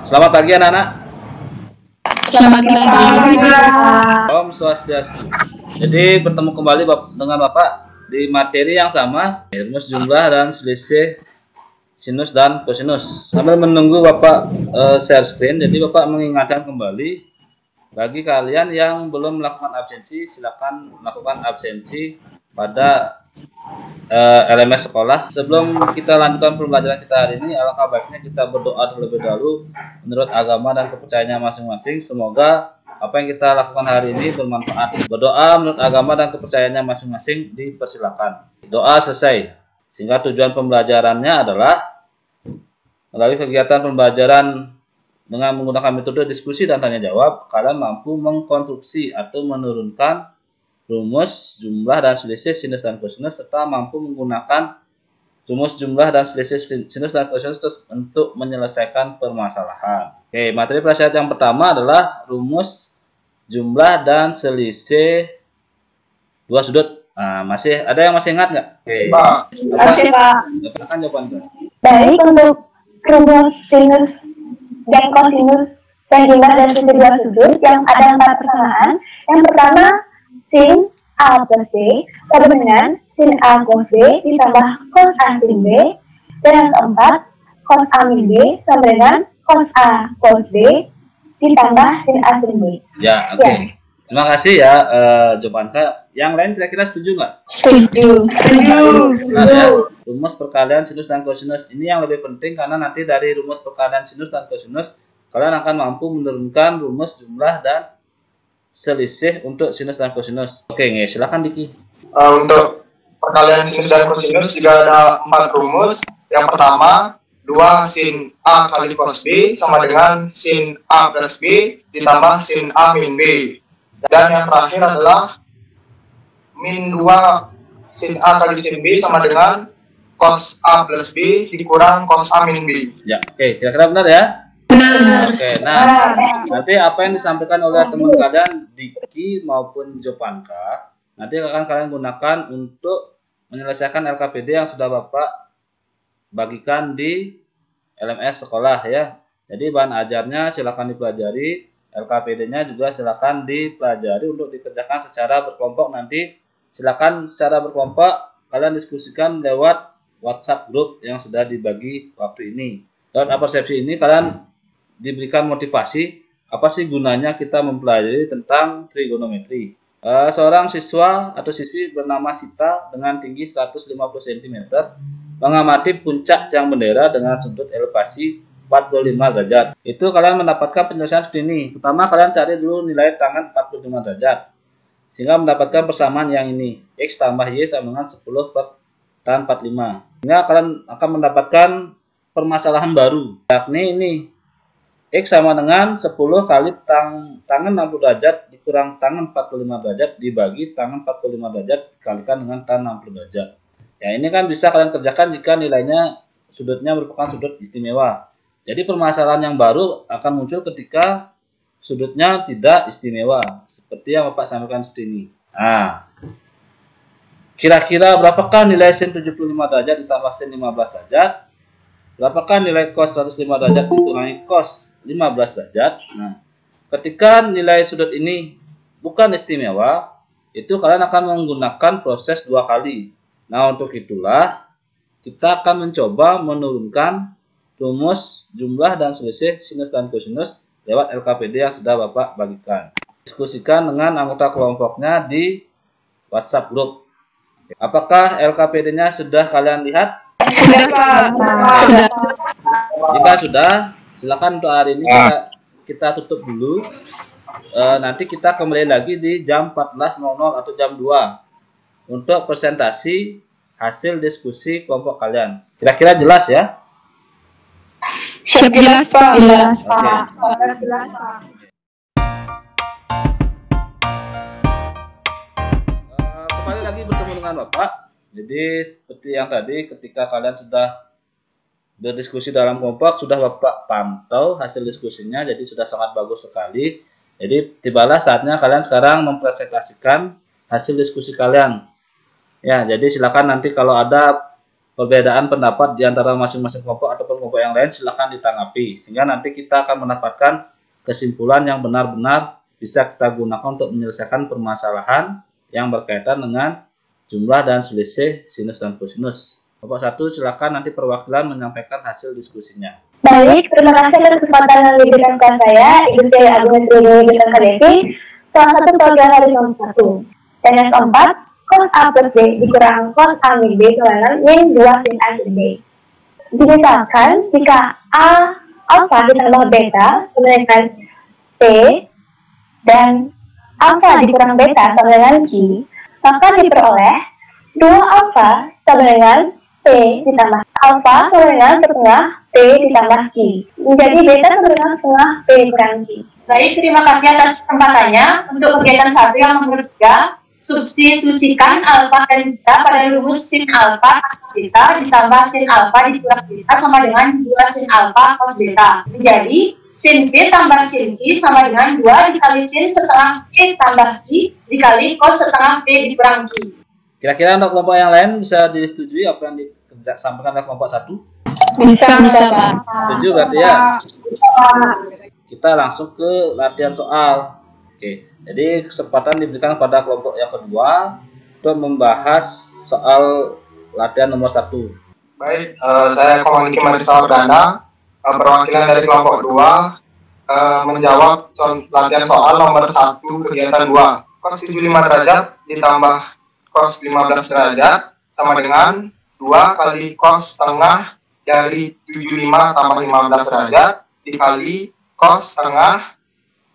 Selamat pagi anak-anak. Selamat pagi. Om Swastiastu. Jadi bertemu kembali dengan Bapak di materi yang sama, rumus jumlah dan selisih sinus dan kosinus. Sambil menunggu Bapak share screen, jadi Bapak mengingatkan kembali bagi kalian yang belum melakukan absensi, silakan melakukan absensi pada LMS sekolah. Sebelum kita lanjutkan pembelajaran kita hari ini, alangkah baiknya kita berdoa terlebih dahulu menurut agama dan kepercayaannya masing-masing. Semoga apa yang kita lakukan hari ini bermanfaat. Berdoa menurut agama dan kepercayaannya masing-masing, dipersilakan. Doa selesai. Sehingga tujuan pembelajarannya adalah melalui kegiatan pembelajaran dengan menggunakan metode diskusi dan tanya jawab, kalian mampu mengkonstruksi atau menurunkan rumus jumlah dan selisih sinus dan kosinus, serta mampu menggunakan rumus jumlah dan selisih sinus dan kosinus untuk menyelesaikan permasalahan. Oke, materi pelajaran yang pertama adalah rumus jumlah dan selisih dua sudut. Nah, masih ada yang masih ingat nggak? Oke. Masih, Pak. Silakan jawabannya. Baik, untuk rumus sinus dan kosinus dan jumlah dan selisih dua sudut yang ada 4 persamaan. Yang pertama, sin A plus B sama dengan sin A cos B ditambah cos A sin B. Dan yang keempat, cos A min B sama dengan cos A cos B ditambah sin A sin B. Ya, oke. Ya. Terima kasih ya, jawabannya. Yang lain kira-kira setuju nggak? Setuju. Nah, ya, rumus perkalian sinus dan kosinus ini yang lebih penting karena nanti dari rumus perkalian sinus dan kosinus kalian akan mampu menurunkan rumus jumlah dan selisih untuk sinus dan kosinus. Oke, silakan Diki. Untuk perkalian sinus dan kosinus juga ada 4 rumus. Yang pertama, 2 sin A kali cos B sama dengan sin A plus B ditambah sin A min B. Dan yang terakhir adalah min 2 sin A kali sin B sama dengan cos A plus B dikurang cos A min B. Ya, oke, kira-kira benar ya? Oke, nah nanti apa yang disampaikan oleh teman kalian Diki maupun Jopanka nanti akan kalian gunakan untuk menyelesaikan LKPD yang sudah Bapak bagikan di LMS sekolah ya. Jadi bahan ajarnya silakan dipelajari, LKPD-nya juga silakan dipelajari untuk dikerjakan secara berkelompok. Nanti silakan secara berkelompok kalian diskusikan lewat WhatsApp grup yang sudah dibagi waktu ini. Lewat persepsi ini kalian diberikan motivasi apa sih gunanya kita mempelajari tentang trigonometri. Seorang siswa atau siswi bernama Sita dengan tinggi 150 cm mengamati puncak tiang bendera dengan sudut elevasi 45 derajat. Itu kalian mendapatkan penyelesaian seperti ini. Pertama kalian cari dulu nilai tangan 45 derajat sehingga mendapatkan persamaan yang ini, X tambah Y sama dengan 10 per tan 45. Sehingga kalian akan mendapatkan permasalahan baru, yakni ini X sama dengan 10 kali tangan 60 derajat dikurang tangan 45 derajat dibagi tangan 45 derajat dikalikan dengan tan 60 derajat. Ya, ini kan bisa kalian kerjakan jika nilainya sudutnya merupakan sudut istimewa. Jadi permasalahan yang baru akan muncul ketika sudutnya tidak istimewa, seperti yang Bapak sampaikan seperti ini. Nah, kira-kira berapakah nilai sin 75 derajat ditambah sin 15 derajat? Berapakah nilai cos 105 derajat dikurangi cos 15 derajat? Nah, ketika nilai sudut ini bukan istimewa, itu kalian akan menggunakan proses 2 kali. Nah, untuk itulah kita akan mencoba menurunkan rumus jumlah dan selisih sinus dan kosinus lewat LKPD yang sudah Bapak bagikan. Diskusikan dengan anggota kelompoknya di WhatsApp grup. Apakah LKPD-nya sudah kalian lihat? Sudah, Pak. Sudah. Jika sudah, silakan untuk hari ini kita tutup dulu. Nanti kita kembali lagi di jam 14.00 atau jam 2 untuk presentasi hasil diskusi kelompok kalian. Kira-kira jelas ya? Siap, jelas, Pak. Jelas, Oke. Pak. Jelas, Pak. Kembali lagi bertemu dengan Bapak. Jadi seperti yang tadi ketika kalian sudah berdiskusi dalam kelompok, sudah Bapak pantau hasil diskusinya, jadi sudah sangat bagus sekali. Jadi tibalah saatnya kalian sekarang mempresentasikan hasil diskusi kalian. Ya, jadi silakan nanti kalau ada perbedaan pendapat di antara masing-masing kelompok ataupun kelompok yang lain silakan ditanggapi, sehingga nanti kita akan mendapatkan kesimpulan yang benar-benar bisa kita gunakan untuk menyelesaikan permasalahan yang berkaitan dengan jumlah dan selisih sinus dan kosinus. Kelompok 1 silakan nanti perwakilan menyampaikan hasil diskusinya. Baik, terima kasih atas kesempatan yang diberikan kepada saya, Ibu saya Agnes Dewi Devi, salah satu perwakilan dari kelompok 1. Dan yang keempat, cos A plus B dikurang cos A min B sama dengan min 2 sin A sin B. Misalkan jika A alfa ditambah beta sama dengan T dan alfa dikurang beta sama dengan Q, maka diperoleh 2 alfa sama dengan T ditambah alfa sama dengan setengah T ditambah Q. Menjadi beta sama dengan setengah T dikurang Q. Baik, terima kasih atas kesempatannya. Untuk kegiatan 1 yang nomor 3, substitusikan alfa dan beta pada rumus sin alfa beta ditambah sin alfa dikurang beta sama dengan 2 sin alfa cos beta. Jadi, sin B tambah sin Q sama dengan 2 dikali sin setengah P tambah Q dikali cos setengah P dikurang Q. Kira-kira untuk kelompok yang lain bisa disetujui apa yang disampaikan oleh kelompok 1? Bisa, Pak. Setuju berarti ya? Kita langsung ke latihan soal. Oke, jadi kesempatan diberikan kepada kelompok yang kedua untuk membahas soal latihan nomor 1. Baik, saya Komandiki Marista Perdana, perwakilan dari kelompok 2, menjawab latihan soal nomor 1 kegiatan 2. Cos 75 derajat ditambah cos 15 derajat sama dengan 2 kali cos setengah dari 75 tambah 15 derajat dikali cos setengah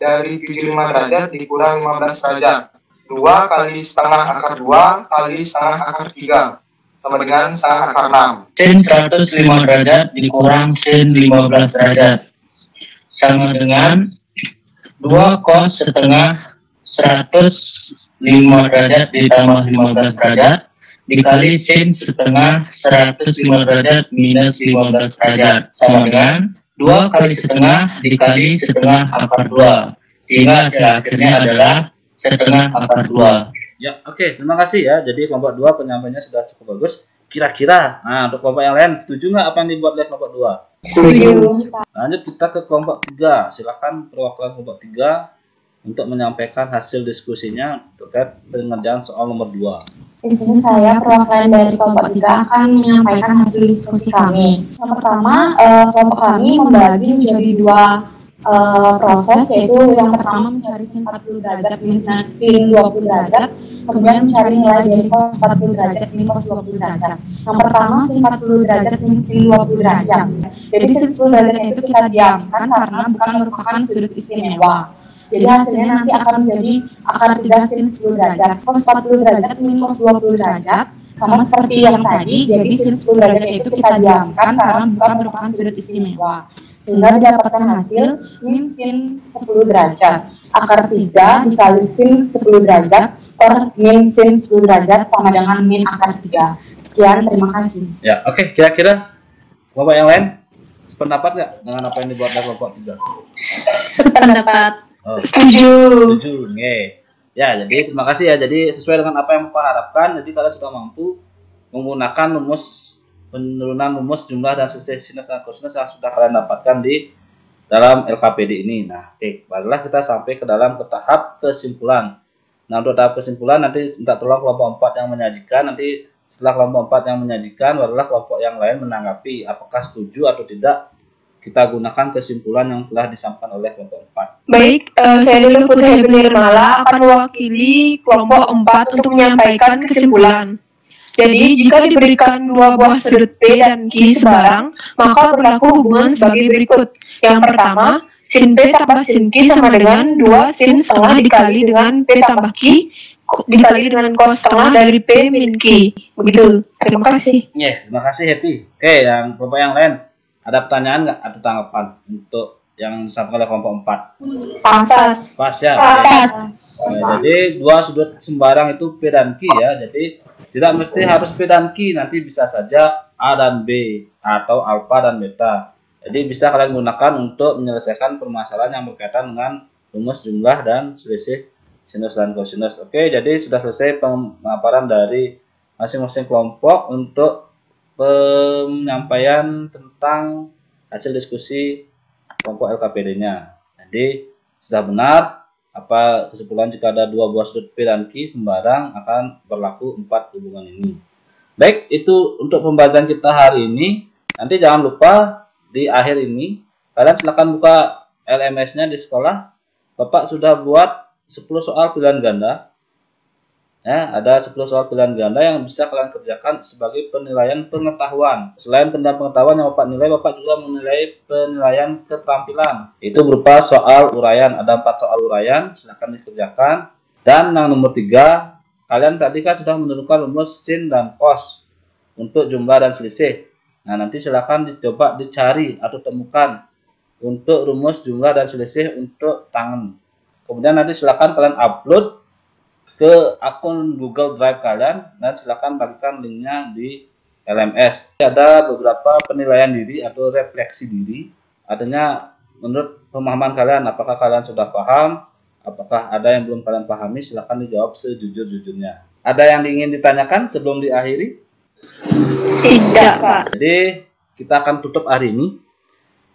dari 75 derajat dikurang 15 derajat. 2 kali setengah akar 2 kali setengah akar 3 sama dengan setengah akar 6. Sin 105 derajat dikurang sin 15 derajat sama dengan 2 cos setengah 105 derajat ditambah 15 derajat dikali sin setengah 105 derajat minus 15 derajat sama dengan 2 kali setengah dikali setengah akar 2, sehingga hasil akhirnya adalah setengah akar 2. Ya, oke, terima kasih ya. Jadi kelompok 2 penyampaiannya sudah cukup bagus. Kira-kira, nah untuk kelompok yang lain setuju nggak apa yang dibuat oleh kelompok 2? Setuju. Lanjut kita ke kelompok 3. Silakan perwakilan kelompok 3 untuk menyampaikan hasil diskusinya terkait pengerjaan soal nomor 2. Di sini saya perwakilan dari kelompok 3 akan menyampaikan hasil diskusi kami. Yang pertama, kelompok kami membagi menjadi 2 proses, yaitu yang pertama mencari sin 40 derajat min sin 20 derajat, kemudian mencari nilai dari cos 40 derajat min cos 20 derajat. Yang pertama sin 40 derajat min sin 20 derajat. Jadi sin 10 derajat itu kita diamkan karena bukan merupakan sudut istimewa. Jadi hasilnya nanti akan menjadi akar 3 sin 10 derajat. Cos 40 derajat min cos 20 derajat. Sama seperti yang tadi, jadi sin 10 derajat itu kita diamkan karena bukan merupakan sudut istimewa. Sehingga didapatkan hasil min sin 10 derajat. Akar 3 dikali sin 10 derajat per min sin 10 derajat sama dengan min akar 3. Sekian, terima kasih. Ya, oke, kira-kira kelompok yang lain sependapat nggak dengan apa yang dibuat oleh kelompok 3? Sependapat. Oh, Setuju. setuju. Nge. Ya, jadi terima kasih ya. Jadi sesuai dengan apa yang Bapak harapkan, jadi kalian sudah mampu menggunakan penurunan rumus jumlah dan selisih sinus dan kosinus yang sudah kalian dapatkan di dalam LKPD ini. Nah, oke, barulah kita sampai ke dalam tahap kesimpulan. Nah, untuk tahap kesimpulan nanti minta tolong kelompok 4 yang menyajikan. Nanti setelah kelompok 4 yang menyajikan, barulah kelompok yang lain menanggapi apakah setuju atau tidak kita gunakan kesimpulan yang telah disampaikan oleh kelompok 4. Baik, saya dulu Putri Hebeli Nirmala akan mewakili kelompok 4 untuk menyampaikan kesimpulan. Jadi, jika diberikan 2 buah sudut P dan Q sebarang, maka berlaku hubungan sebagai berikut. Yang pertama, sin P tambah sin Q sama dengan 2 sin setengah dikali dengan P tambah Q dikali dengan cos setengah dari P min Q. Begitu. Terima kasih. Ya, terima kasih Happy. Oke, yang kelompok yang lain. Ada pertanyaan nggak atau tanggapan untuk yang disampaikan oleh kelompok 4? Pas. Ya. Nah, jadi 2 sudut sembarang itu P dan Q ya. Jadi tidak mesti harus P dan Q, nanti bisa saja A dan B atau alfa dan beta. Jadi bisa kalian gunakan untuk menyelesaikan permasalahan yang berkaitan dengan rumus jumlah dan selisih sinus dan kosinus. Oke, jadi sudah selesai pemaparan dari masing-masing kelompok untuk penyampaian tentang hasil diskusi kelompok LKPD-nya. Jadi sudah benar apa kesimpulan jika ada dua buah sudut P dan Q sembarang akan berlaku 4 hubungan ini. Baik, itu untuk pembahasan kita hari ini. Nanti jangan lupa di akhir ini kalian silakan buka LMS-nya di sekolah. Bapak sudah buat 10 soal pilihan ganda. Ya, ada 10 soal pilihan ganda yang bisa kalian kerjakan sebagai penilaian pengetahuan. Selain penilaian pengetahuan yang Bapak nilai, Bapak juga menilai penilaian keterampilan. Itu berupa soal uraian. Ada 4 soal uraian, silakan dikerjakan. Dan yang nomor 3, kalian tadi kan sudah menentukan rumus sin dan cos untuk jumlah dan selisih. Nah, nanti silakan dicoba dicari atau temukan untuk rumus jumlah dan selisih untuk tangan. Kemudian nanti silakan kalian upload ke akun Google Drive kalian dan silakan bagikan linknya di LMS. Ada beberapa penilaian diri atau refleksi diri. Artinya menurut pemahaman kalian, apakah kalian sudah paham? Apakah ada yang belum kalian pahami? Silakan dijawab sejujur-jujurnya. Ada yang ingin ditanyakan sebelum diakhiri? Tidak, Pak. Jadi kita akan tutup hari ini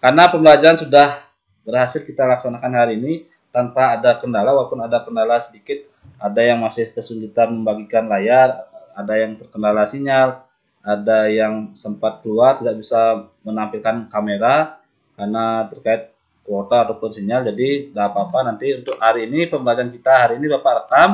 karena pembelajaran sudah berhasil kita laksanakan hari ini tanpa ada kendala, walaupun ada kendala sedikit. Ada yang masih kesulitan membagikan layar, ada yang terkendala sinyal, ada yang sempat keluar tidak bisa menampilkan kamera karena terkait kuota ataupun sinyal. Jadi tidak apa-apa, nanti untuk hari ini pembelajaran kita hari ini Bapak rekam.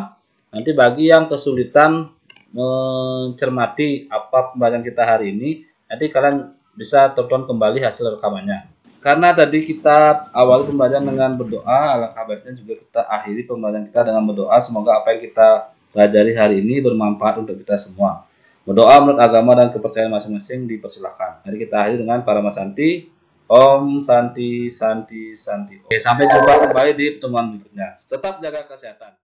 Nanti bagi yang kesulitan mencermati apa pembelajaran kita hari ini, nanti kalian bisa tonton kembali hasil rekamannya. Karena tadi kita awali pembelajaran dengan berdoa, alangkah baiknya juga kita akhiri pembelajaran kita dengan berdoa. Semoga apa yang kita pelajari hari ini bermanfaat untuk kita semua. Berdoa menurut agama dan kepercayaan masing-masing dipersilakan. Mari kita akhiri dengan Parama Santi. Om Santi Santi Santi. Oke, sampai jumpa kembali di pertemuan berikutnya. Tetap jaga kesehatan.